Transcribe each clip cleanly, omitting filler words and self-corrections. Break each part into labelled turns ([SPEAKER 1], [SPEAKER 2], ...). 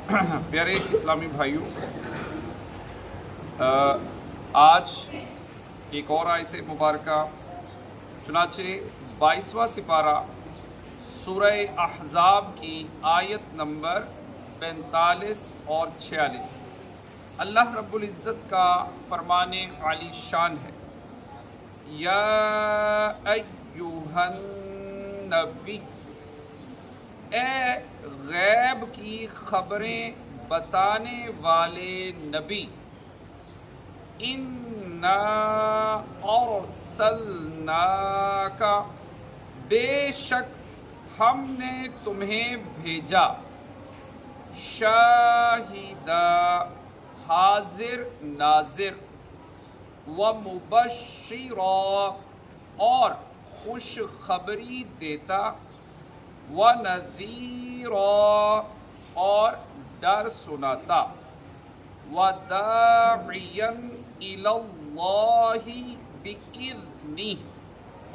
[SPEAKER 1] پیارے اسلامی بھائیوں، آج ایک اور آیت مبارکہ چنانچہ 22واں سپارہ سورہ احزاب کی آیت نمبر 45 اور 46 اللہ رب العزت کا فرمان عالی شان ہے، یا ایہا النبی، اے غیب کی خبریں بتانے والے نبی، اِنَّا أَرْسَلْنَاكَ، بے شک ہم نے تمہیں بھیجا، شاہدہ، حاضر ناظر، ومبشرا، اور خوشخبری دیتا، ونذیرا، اور ڈر سناتا، وداعیا الی اللہ بإذنہ،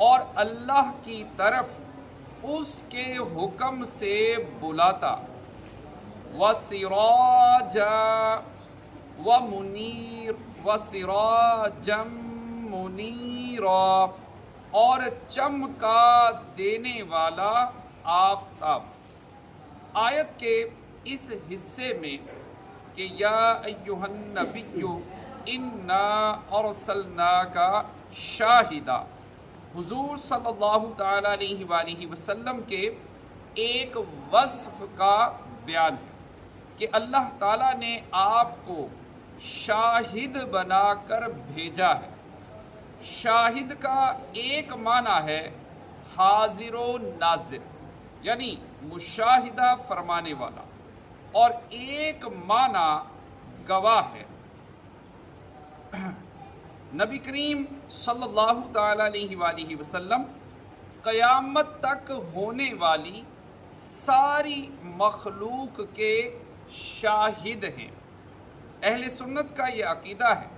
[SPEAKER 1] اور اللہ کی طرف اس کے حکم سے بلاتا، وسراجا منیرا، اور چمکا دینے والا آفتاب۔ آیت کے اس حصے میں کہ یا ایہا النبی انا ارسلناک شاہدا، حضور صلی اللہ تعالی علیہ وآلہ وسلم کے ایک وصف کا بیان ہے کہ اللہ تعالیٰ نے آپ کو شاہد بنا کر بھیجا ہے۔ شاہد کا ایک معنی ہے حاضر و ناظر، یعنی مشاہدہ فرمانے والا، اور ایک معنی گواہ ہے۔ نبی کریم صلی اللہ تعالی علیہ وآلہ وسلم قیامت تک ہونے والی ساری مخلوق کے شاہد ہیں۔ اہل سنت کا یہ عقیدہ ہے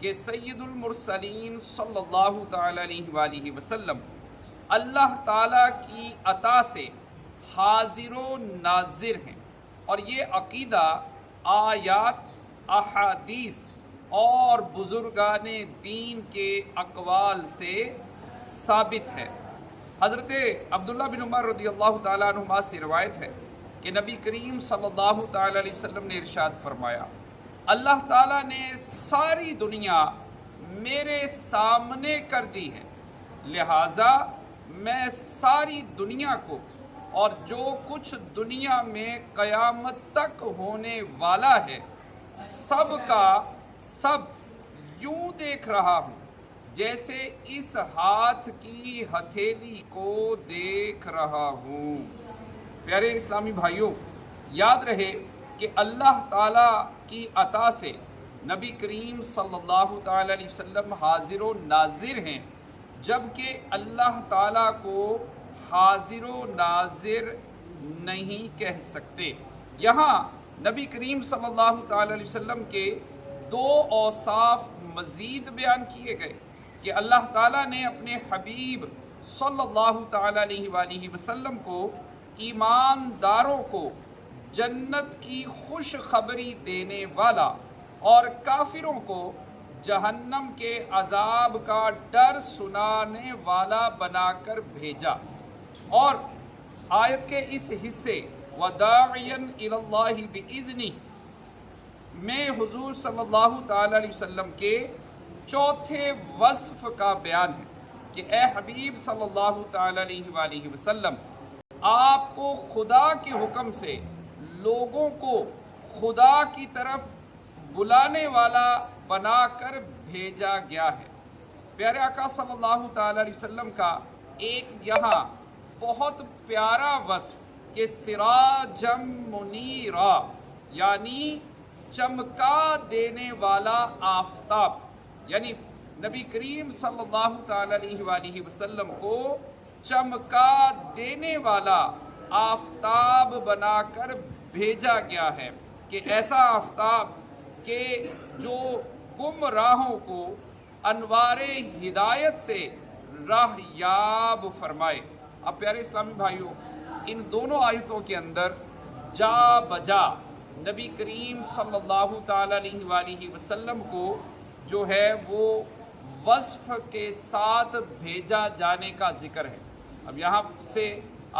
[SPEAKER 1] کہ سید المرسلین صلی اللہ تعالی علیہ وآلہ وسلم اللہ تعالیٰ کی عطا سے حاضر و ناظر ہیں، اور یہ عقیدہ آیات، احادیث اور بزرگان دین کے اقوال سے ثابت ہے۔ حضرت عبداللہ بن عمر رضی اللہ تعالیٰ عنہما سے روایت ہے کہ نبی کریم صلی اللہ تعالیٰ علیہ وسلم نے ارشاد فرمایا، اللہ تعالیٰ نے ساری دنیا میرے سامنے کر دی ہے، لہٰذا میں ساری دنیا کو اور جو کچھ دنیا میں قیامت تک ہونے والا ہے سب کا سب یوں دیکھ رہا ہوں جیسے اس ہاتھ کی ہتھیلی کو دیکھ رہا ہوں۔ پیارے اسلامی بھائیوں، یاد رہے کہ اللہ تعالیٰ کی عطا سے نبی کریم صلی اللہ تعالی علیہ وسلم حاضر و ناظر ہیں، جبکہ اللہ تعالیٰ کو حاضر و ناظر نہیں کہہ سکتے۔ یہاں نبی کریم صلی اللہ تعالی علیہ وسلم کے دو اوصاف مزید بیان کیے گئے کہ اللہ تعالیٰ نے اپنے حبیب صلی اللہ تعالی علیہ وآلہ وسلم کو ایمانداروں کو جنت کی خوشخبری دینے والا اور کافروں کو جہنم کے عذاب کا ڈر سنانے والا بنا کر بھیجا۔ اور آیت کے اس حصے وَدَاعِيًا إِلَى اللَّهِ بِإِذْنِهِ میں حضور صلی اللہ تعالی علیہ وسلم کے چوتھے وصف کا بیان ہے کہ اے حبیب صلی اللہ تعالی علیہ وآلہ وسلم، آپ کو خدا کے حکم سے لوگوں کو خدا کی طرف بلانے والا بنا کر بھیجا گیا ہے۔ پیارے آقا صلی اللہ تعالی علیہ وسلم کا ایک یہاں بہت پیارا وصف کہ سراجم منیرا، یعنی چمکا دینے والا آفتاب، یعنی نبی کریم صلی اللہ تعالی علیہ وآلہ وسلم کو چمکا دینے والا آفتاب بنا کر بھیجا گیا ہے کہ ایسا آفتاب کہ جو گمراہوں کو انوار ہدایت سے راہ یاب فرمائے۔ اب پیارے اسلامی بھائیوں، ان دونوں آیتوں کے اندر جا بجا نبی کریم صلی اللہ تعالیٰ علیہ وآلہ وسلم کو جو ہے وہ وصف کے ساتھ بھیجا جانے کا ذکر ہے۔ اب یہاں سے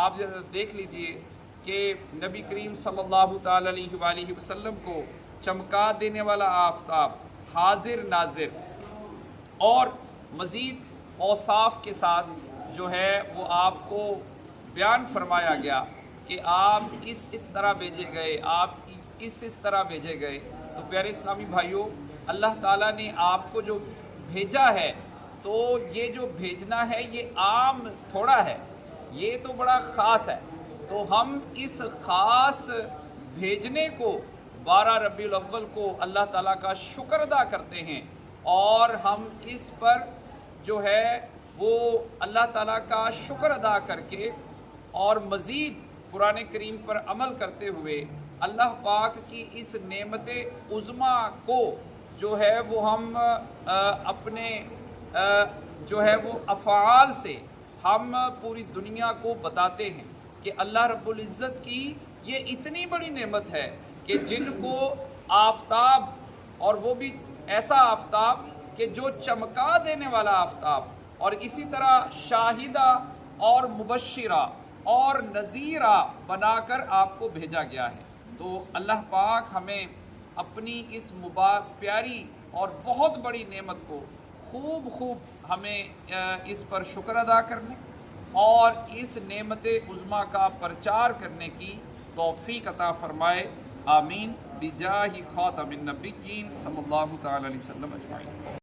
[SPEAKER 1] آپ دیکھ لیجئے کہ نبی کریم صلی اللہ تعالیٰ علیہ وآلہ وسلم کو چمکا دینے والا آفتاب، حاضر ناظر، اور مزید اوصاف کے ساتھ جو ہے وہ آپ کو بیان فرمایا گیا کہ آپ اس طرح بھیجے گئے، آپ اس طرح بھیجے گئے۔ تو پیارے اسلامی بھائیوں، اللہ تعالیٰ نے آپ کو جو بھیجا ہے تو یہ جو بھیجنا ہے یہ عام تھوڑا ہے، یہ تو بڑا خاص ہے۔ تو ہم اس خاص بھیجنے کو 12 ربیع الاول کو اللہ تعالیٰ کا شکر ادا کرتے ہیں، اور ہم اس پر جو ہے وہ اللہ تعالیٰ کا شکر ادا کر کے اور مزید قرآن کریم پر عمل کرتے ہوئے اللہ پاک کی اس نعمت عظمیٰ کو جو ہے وہ ہم اپنے جو ہے وہ افعال سے ہم پوری دنیا کو بتاتے ہیں کہ اللہ رب العزت کی یہ اتنی بڑی نعمت ہے کہ جن کو آفتاب، اور وہ بھی ایسا آفتاب کہ جو چمکا دینے والا آفتاب، اور اسی طرح شاہدہ اور مبشرہ اور نذیرہ بنا کر آپ کو بھیجا گیا ہے۔ تو اللہ پاک ہمیں اپنی اس پیاری اور بہت بڑی نعمت کو خوب ہمیں اس پر شکر ادا کرنے اور اس نعمت عظمیٰ کا پرچار کرنے کی توفیق عطا فرمائے۔ آمین بجاہ خاتم النبیین صلی اللہ تعالی علیہ وسلم اجمعین۔